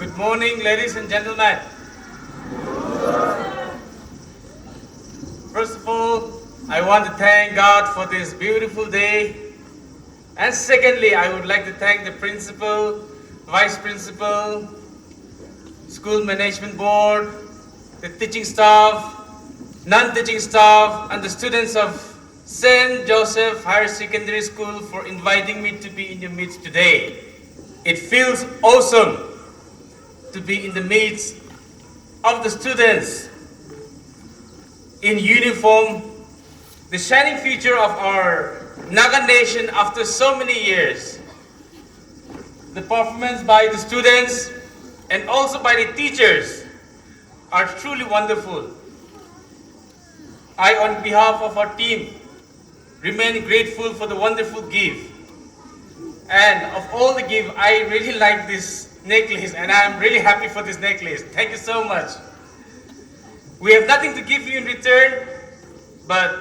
Good morning, ladies and gentlemen. First of all, I want to thank God for this beautiful day. And secondly, I would like to thank the principal, vice principal, school management board, the teaching staff, non-teaching staff, and the students of St.Joseph Higher School for inviting me to be in your midst today. It feels awesome to be in the midst of the students in uniform, the shining future of our Naga nation after so many years. The performance by the students and also by the teachers are truly wonderful. I, on behalf of our team, remain grateful for the wonderful gift. And of all the gift, I really like this necklace, and I'm really happy for this necklace. Thank you so much. We have nothing to give you in return, but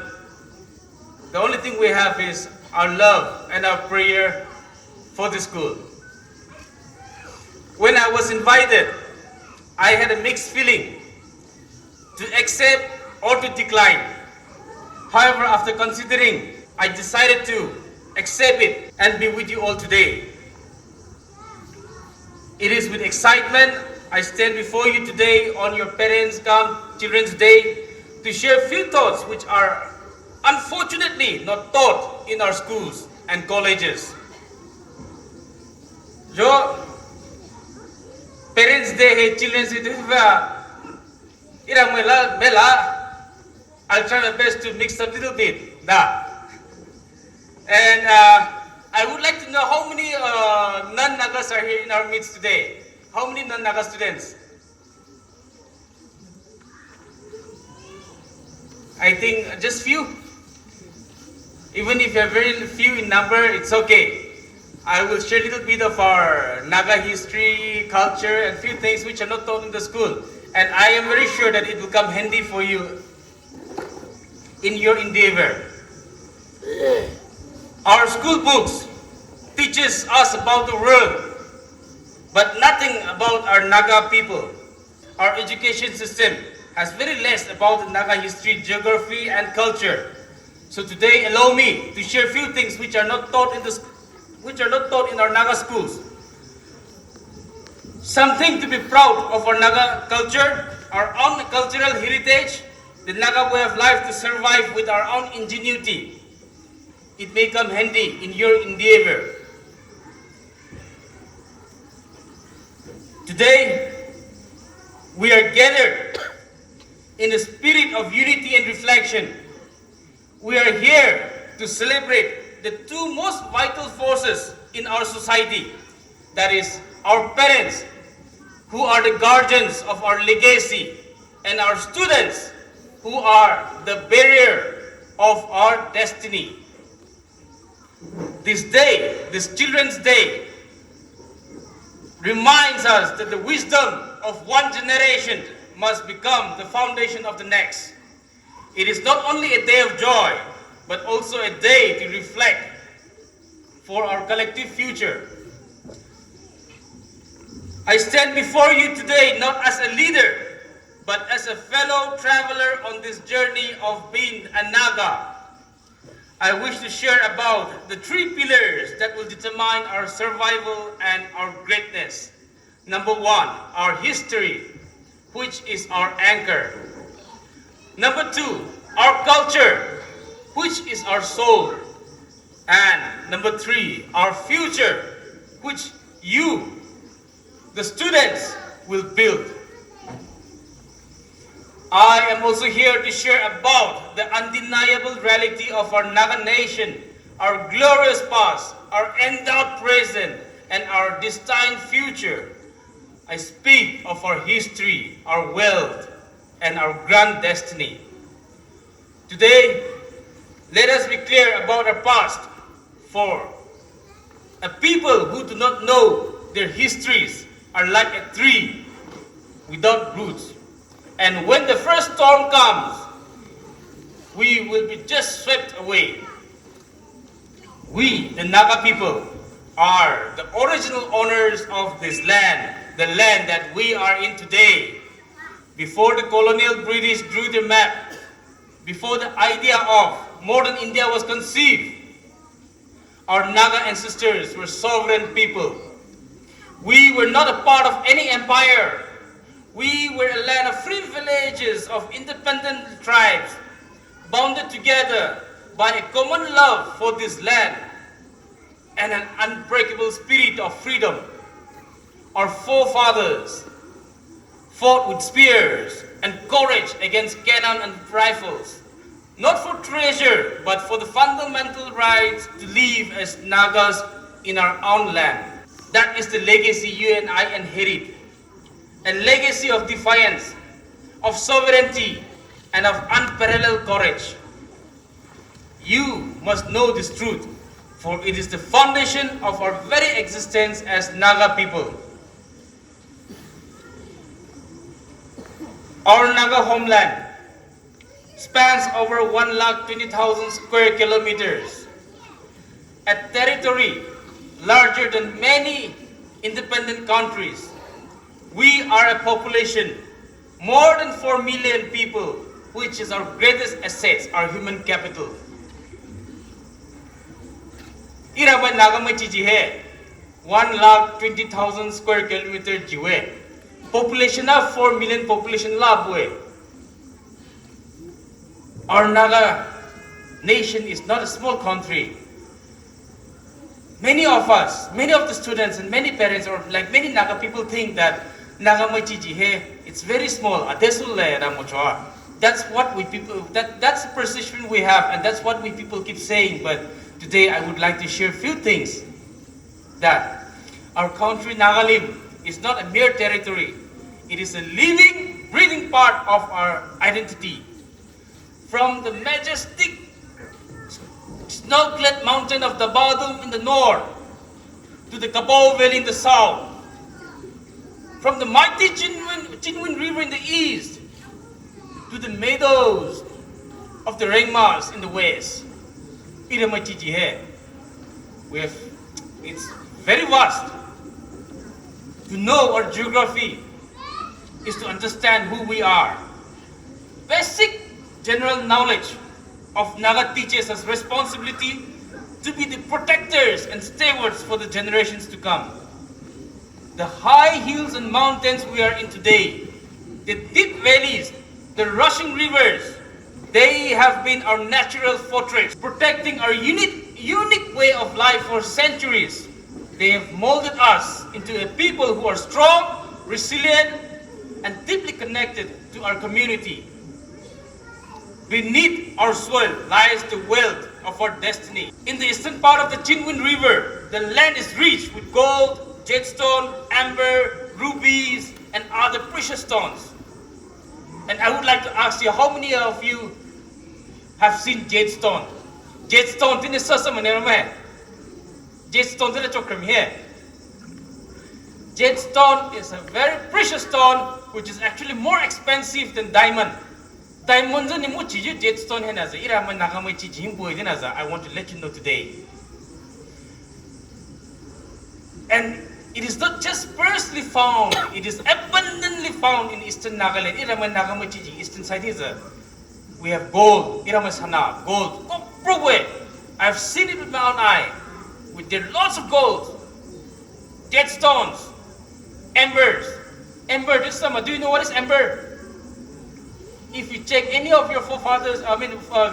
the only thing we have is our love and our prayer for the school. When I was invited, I had a mixed feeling to accept or to decline. However, after considering, I decided to accept it and be with you all today. It is with excitement I stand before you today on your Parents Come Children's Day to share a few thoughts which are unfortunately not taught in our schools and colleges. Jo Parents Day hai Children's Day ira mela I'll try my best to mix up a little bit. And I would like to know how many non-Nagas are here in our midst today. How many non-Naga students? I think just few. Even if you're very few in number, it's okay. I will share a little bit of our Naga history, culture, and few things which are not taught in the school. And I am very sure that it will come handy for you in your endeavor. Our school books teaches us about the world, but nothing about our Naga people. Our education system has very less about the Naga history, geography, and culture. So today, allow me to share a few things which are not taught in our Naga schools. Something to be proud of our Naga culture, our own cultural heritage, the Naga way of life to survive with our own ingenuity. It may come handy in your endeavor. Today, we are gathered in a spirit of unity and reflection. We are here to celebrate the two most vital forces in our society. That is, our parents, who are the guardians of our legacy, and our students, who are the barrier of our destiny. This day, this Children's Day, reminds us that the wisdom of one generation must become the foundation of the next. It is not only a day of joy, but also a day to reflect for our collective future. I stand before you today not as a leader, but as a fellow traveler on this journey of being a Naga. I wish to share about the three pillars that will determine our survival and our greatness. Number one, our history, which is our anchor. Number two, our culture, which is our soul. And number three, our future, which you, the students, will build. I am also here to share about the undeniable reality of our Naga nation, our glorious past, our endowed present, and our destined future. I speak of our history, our wealth, and our grand destiny. Today, let us be clear about our past, for a people who do not know their histories are like a tree without roots. And when the first storm comes, we will be just swept away. We, the Naga people, are the original owners of this land, the land that we are in today. Before the colonial British drew the map, before the idea of modern India was conceived, our Naga ancestors were sovereign people. We were not a part of any empire. We were a land of free villages of independent tribes, bounded together by a common love for this land and an unbreakable spirit of freedom. Our forefathers fought with spears and courage against cannon and rifles, not for treasure, but for the fundamental right to live as Nagas in our own land. That is the legacy you and I inherit, a legacy of defiance, of sovereignty, and of unparalleled courage. You must know this truth, for it is the foundation of our very existence as Naga people. Our Naga homeland spans over 120,000 square kilometers, a territory larger than many independent countries. We are a population more than 4 million people, which is our greatest assets, our human capital. Irama Nagamai jihe 120,000 square kilometer jiwe. Population of 4 million population labwe. Our Naga nation is not a small country. Many of us, many of the students and many parents, or like many Naga people, think that Nagamai jihe it's very small. That's what we people. That's the perception we have, and that's what we people keep saying. But today, I would like to share a few things. That our country Nagalim is not a mere territory. It is a living, breathing part of our identity. From the majestic snow-clad mountain of the Badum in the north to the Kabao Valley in the south, from the mighty Chinwin River in the east to the meadows of the Rengmas in the west. We have, it's very vast. To know our geography is to understand who we are. Basic general knowledge of Naga teaches us responsibility to be the protectors and stewards for the generations to come. The high hills and mountains we are in today, the deep valleys, the rushing rivers, they have been our natural fortress, protecting our unique way of life for centuries. They have molded us into a people who are strong, resilient, and deeply connected to our community. Beneath our soil lies the wealth of our destiny. In the eastern part of the Chinwin River, the land is rich with gold, jadestone, amber, rubies, and other precious stones. And I would like to ask you, how many of you have seen jadestone? Jadestone, this is some Jadestone here. Jadestone is a very precious stone, which is actually more expensive than diamond. Diamond ni mo chiju jadestone hai naza. Ira man nagamai chiju boy din naza. I want to let you know today. And it is not just sparsely found; it is abundantly found in Eastern Nagaland. Ira man nagamai chiju Eastern side is a. We have gold. Ira man sana gold. I've seen it with my own eye. There are lots of gold, jadstones, embers. Ember, this summer, do you know what is ember? If you check any of your forefathers,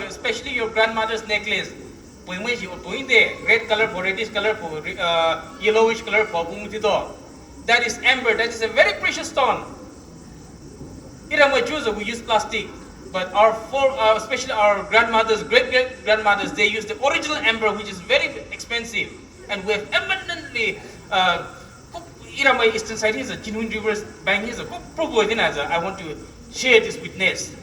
especially your grandmother's necklace, red color for reddish color for yellowish color for that is ember. That is a very precious stone. We use plastic, but especially our grandmothers, great-great-grandmothers, they use the original ember, which is very expensive. And we have abundantly, Eastern side is a Chinwin River's bank is a I want to share this witness.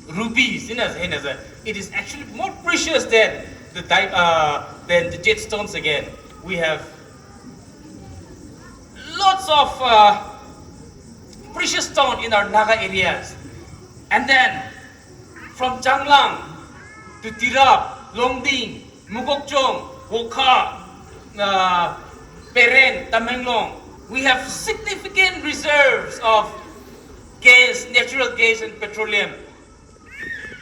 Rubies, it is actually more precious than the jadstones again. We have lots of precious stone in our Naga areas. And then, from Changlang to Tirap, Longding, Mugokchong, Wokha, Peren, Tamenglong, We have significant reserves of gas, natural gas and petroleum.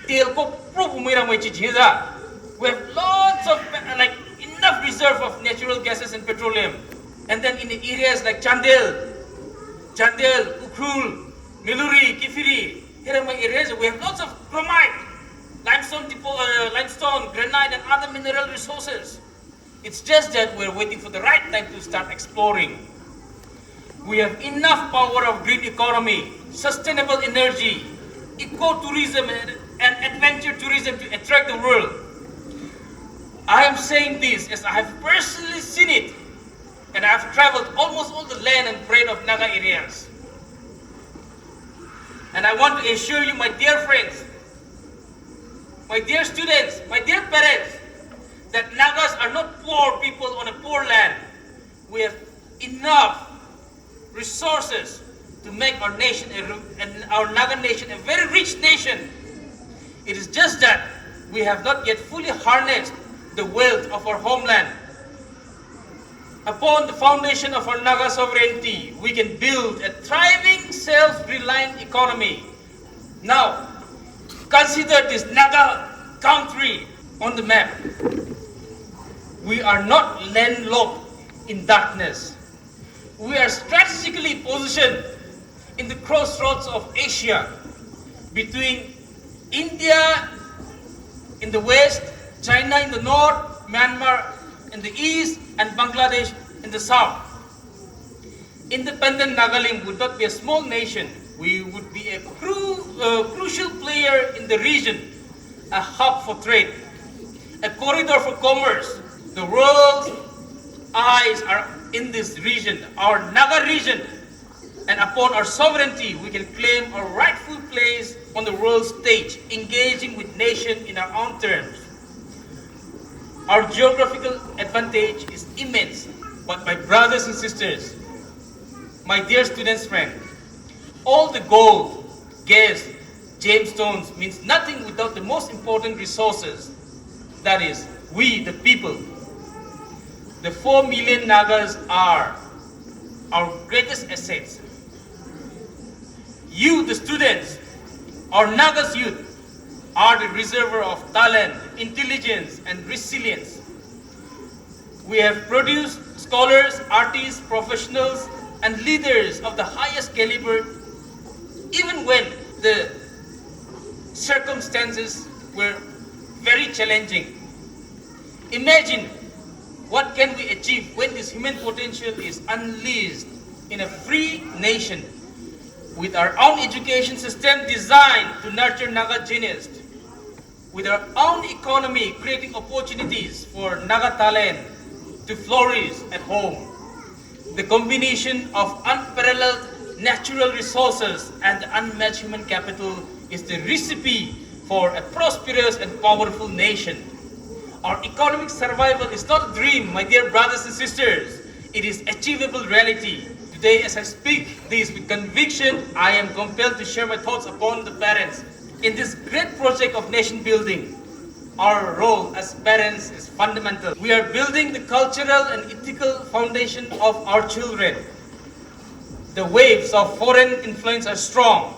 We have lots of, enough reserve of natural gases and petroleum. And then in the areas like Chandel, Ukhrul, Miluri, Kifiri, here are my areas, we have lots of chromite, limestone, granite and other mineral resources. It's just that we're waiting for the right time to start exploring. We have enough power of green economy, sustainable energy, ecotourism and adventure tourism to attract the world. I am saying this as I have personally seen it, and I have traveled almost all the land and trade of Naga areas. And I want to assure you, my dear friends, my dear students, my dear parents, that Nagas are not poor people on a poor land. We have enough resources to make our nation and our Naga nation a very rich nation. It is just that we have not yet fully harnessed the wealth of our homeland. Upon the foundation of our Naga sovereignty, we can build a thriving, self-reliant economy. Now, consider this Naga country on the map. We are not landlocked in darkness. We are strategically positioned in the crossroads of Asia, between India in the west, China in the north, Myanmar in the east, and Bangladesh in the south. Independent Nagalim would not be a small nation. We would be a crucial player in the region, a hub for trade, a corridor for commerce. The world's eyes are in this region, our Naga region, and upon our sovereignty, we can claim our rightful place on the world stage, engaging with nations in our own terms. Our geographical advantage is immense, but my brothers and sisters, my dear students, friends, all the gold, gas, gemstones means nothing without the most important resources. That is, we, the people. The 4 million Nagas are our greatest assets. You, the students, our Nagas youth, are the reservoir of talent, intelligence, and resilience. We have produced scholars, artists, professionals, and leaders of the highest caliber, even when the circumstances were very challenging. Imagine what can we achieve when this human potential is unleashed in a free nation with our own education system designed to nurture Naga genius, with our own economy creating opportunities for Naga talent to flourish at home. The combination of unparalleled natural resources and unmatched human capital is the recipe for a prosperous and powerful nation. Our economic survival is not a dream, my dear brothers and sisters. It is achievable reality. Today, as I speak this with conviction, I am compelled to share my thoughts upon the parents. In this great project of nation building, our role as parents is fundamental. We are building the cultural and ethical foundation of our children. The waves of foreign influence are strong,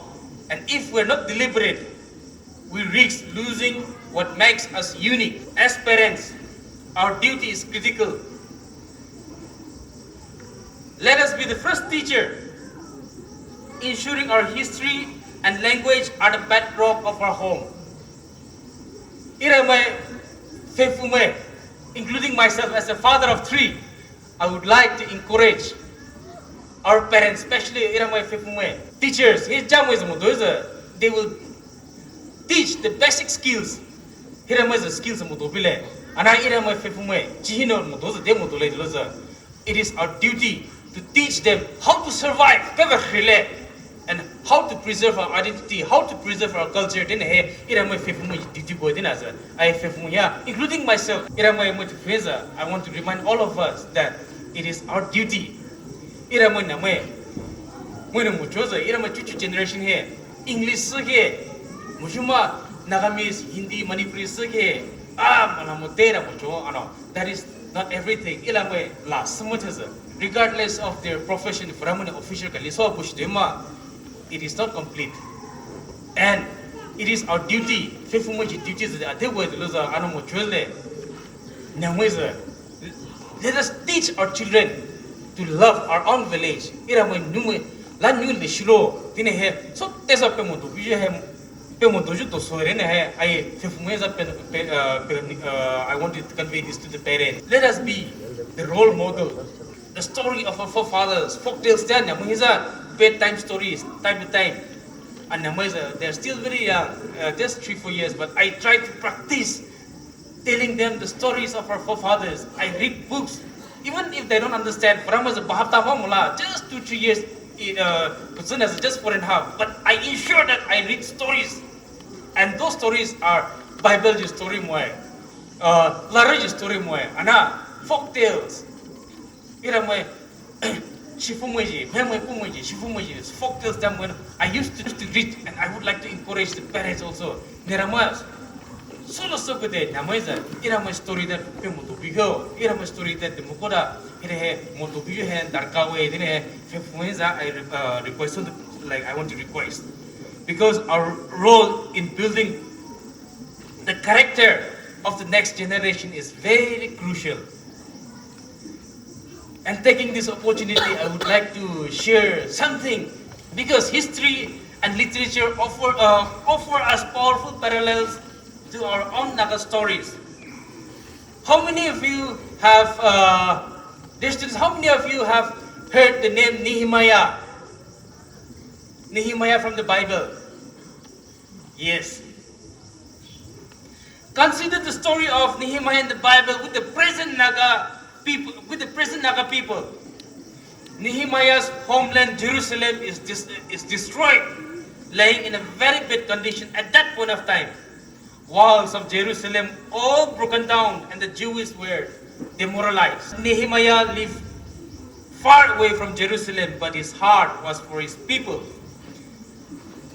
and if we're not deliberate, we risk losing what makes us unique. As parents, our duty is critical. Let us be the first teacher, ensuring our history and language are the bedrock of our home. Including myself as a father of 3, I would like to encourage our parents, especially teachers, they will teach the basic skills. It is our duty to teach them how to survive, and how to preserve our identity, how to preserve our culture. Including myself, I want to remind all of us that it is our duty. Generation here, English here, Nagamis, Hindi, Manipuri that is not everything. regardless of their profession, official it is not complete. And it is our duty, duties that let us teach our children to love our own village. So there's a I want to convey this to the parents. Let us be the role model. The story of our forefathers, folk tales, bedtime stories, time to time. And they're still very young, just 3-4 years, but I try to practice telling them the stories of our forefathers. I read books, even if they don't understand. Just 2-3 years, just 4.5. But I ensure that I read stories, and those stories are Bible story Large story folk tales. Folk tales I used to read, and I would like to encourage the parents also. Solo sokode namaiza irama story that POUKAI irama story that the mukoda POUKAI and darkawe dine I request like I want to request, because our role in building the character of the next generation is very crucial. And taking this opportunity, I would like to share something, because history and literature offer us powerful parallels to our own Naga stories. How many of you have, how many of you have heard the name Nehemiah? Nehemiah from the Bible. Yes. Consider the story of Nehemiah in the Bible with the present Naga people. Nehemiah's homeland Jerusalem is destroyed, laying in a very bad condition at that point of time. Walls of Jerusalem all broken down, and the Jews were demoralized. Nehemiah lived far away from Jerusalem, but his heart was for his people.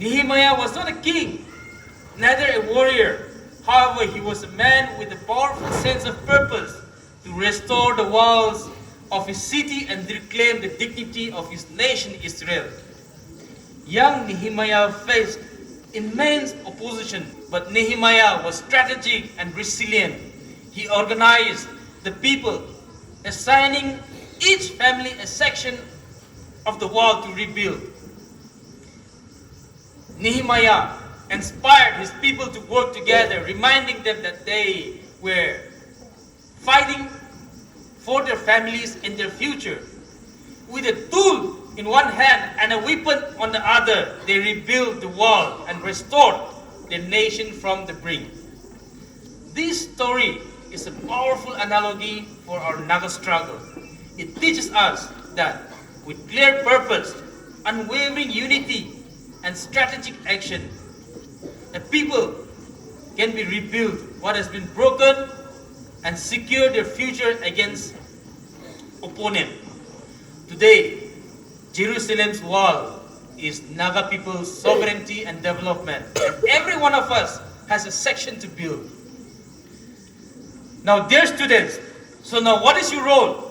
Nehemiah was not a king, neither a warrior. However, he was a man with a powerful sense of purpose to restore the walls of his city and reclaim the dignity of his nation Israel. Young Nehemiah faced immense opposition, but Nehemiah was strategic and resilient. He organized the people, assigning each family a section of the wall to rebuild. Nehemiah inspired his people to work together, reminding them that they were fighting for their families and their future. With a tool in one hand and a weapon on the other, they rebuilt the wall and restored the nation from the brink. This story is a powerful analogy for our Naga struggle. It teaches us that with clear purpose, unwavering unity, and strategic action, a people can be rebuilt what has been broken and secure their future against opponent. Today, Jerusalem's wall is Naga people's sovereignty and development, and every one of us has a section to build. Now, dear students, so now what is your role?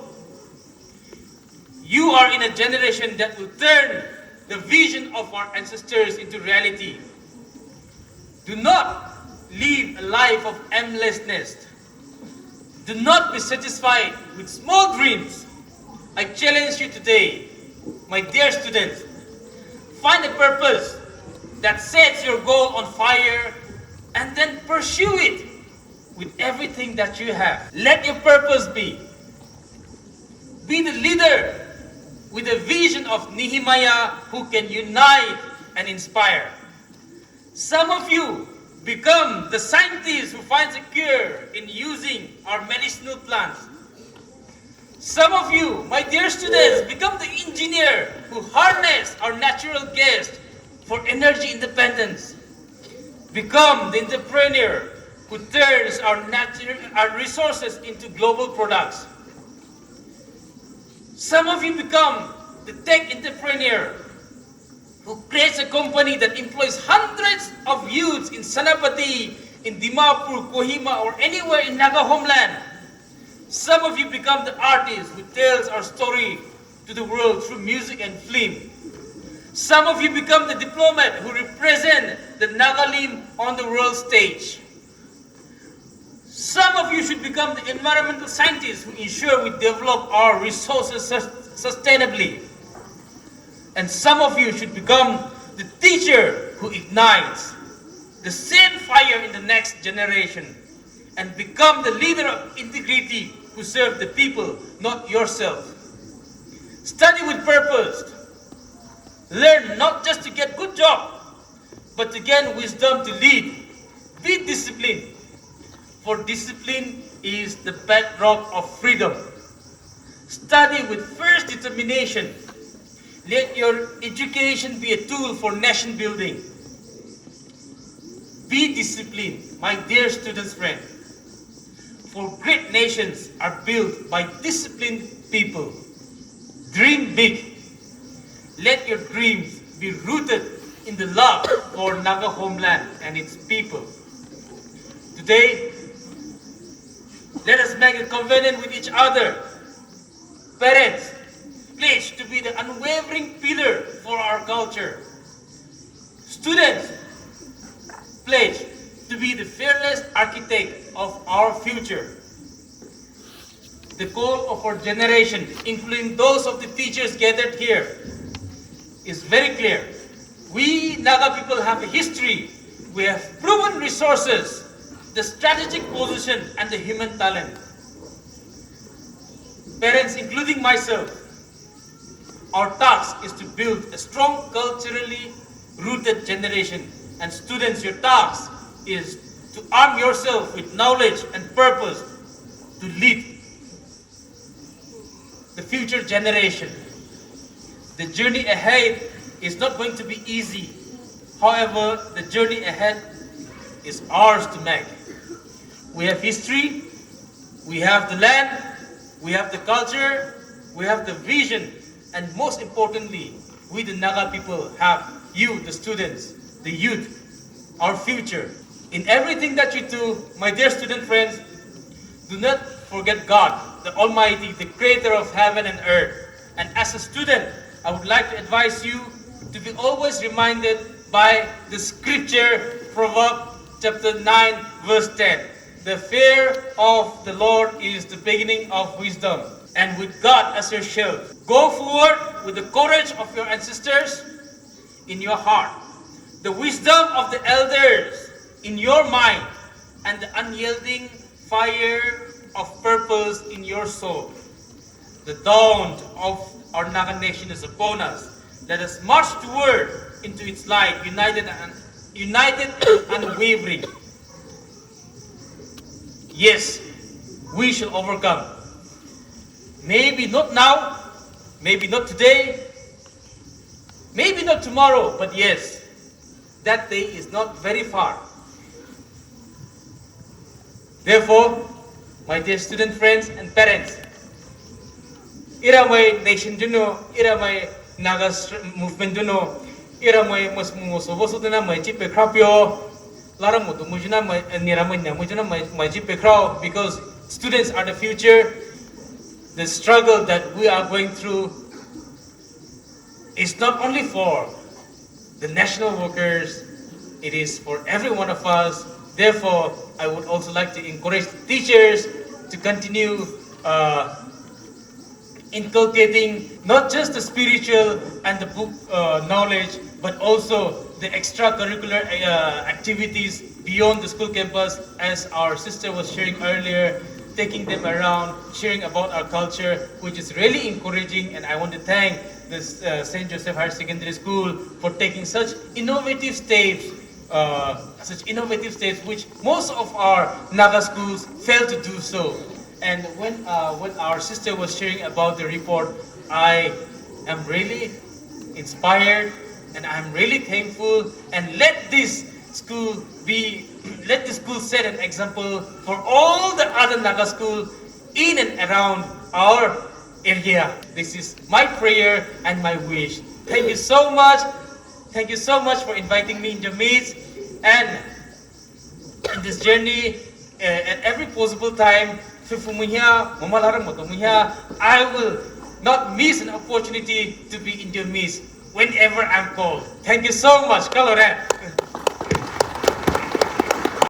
You are in a generation that will turn the vision of our ancestors into reality. Do not live a life of aimlessness. Do not be satisfied with small dreams. I challenge you today, my dear students, find a purpose that sets your goal on fire and then pursue it with everything that you have. Let your purpose be the leader with a vision of Nehemiah who can unite and inspire. Some of you become the scientist who finds a cure in using our medicinal plants. Some of you, my dear students, become the engineer who harness our natural gas for energy independence. Become the entrepreneur who turns our resources into global products. Some of you become the tech entrepreneur who creates a company that employs hundreds of youths in Sanapati, in Dimapur, Kohima, or anywhere in Naga homeland. Some of you become the artist who tells our story to the world through music and film. Some of you become the diplomat who represent the Nagalim on the world stage. Some of you should become the environmental scientists who ensure we develop our resources sustainably. And some of you should become the teacher who ignites the same fire in the next generation and become the leader of integrity who serve the people, not yourself. Study with purpose. Learn not just to get good job, but to gain wisdom to lead. Be disciplined, for discipline is the bedrock of freedom. Study with fierce determination. Let your education be a tool for nation building. Be disciplined, my dear students friend. For great nations are built by disciplined people. Dream big. Let your dreams be rooted in the love for Naga homeland and its people. Today, let us make a covenant with each other. Parents, pledge to be the unwavering pillar for our culture. Students, pledge to be the fearless architect of our future. The goal of our generation, including those of the teachers gathered here, is very clear. We Naga people have a history. We have proven resources, the strategic position, and the human talent. Parents, including myself, our task is to build a strong culturally rooted generation. And students, your task is to arm yourself with knowledge and purpose to lead the future generation. The journey ahead is not going to be easy. However, the journey ahead is ours to make. We have history, we have the land, we have the culture, we have the vision, and most importantly, we the Naga people have you, the students, the youth, our future. In everything that you do, my dear student friends, do not forget God, the Almighty, the Creator of heaven and earth. And as a student, I would like to advise you to be always reminded by the scripture, Proverbs chapter 9, verse 10. The fear of the Lord is the beginning of wisdom, and with God as your shield. Go forward with the courage of your ancestors in your heart, the wisdom of the elders in your mind, and the unyielding fire of purpose in your soul. The dawn of our Naga nation is upon us. Let us march toward into its light, united and unwavering. Yes, we shall overcome. Maybe not now, maybe not today, maybe not tomorrow, but yes, that day is not very far. Therefore, my dear student friends and parents, iramay nation duno, iramay Naga movement duno, iramay mas musoboso duna may chipe krapyo, lara mutu mujuna may niramay na mujuna may chipe kraw, because students are the future. The struggle that we are going through is not only for the national workers, it is for every one of us. Therefore, I would also like to encourage teachers to continue inculcating not just the spiritual and the book knowledge, but also the extracurricular activities beyond the school campus, as our sister was sharing earlier, taking them around, sharing about our culture, which is really encouraging. And I want to thank this St.Joseph Hr.Sec.School for taking such innovative steps, which most of our Naga schools fail to do so. And when our sister was sharing about the report, I am really inspired and I'm really thankful. And let this school set an example for all the other Naga schools in and around our area. This is my prayer and my wish. Thank you so much. Thank you so much for inviting me in your midst. And in this journey, at every possible time, I will not miss an opportunity to be in your midst whenever I'm called. Thank you so much. Kalau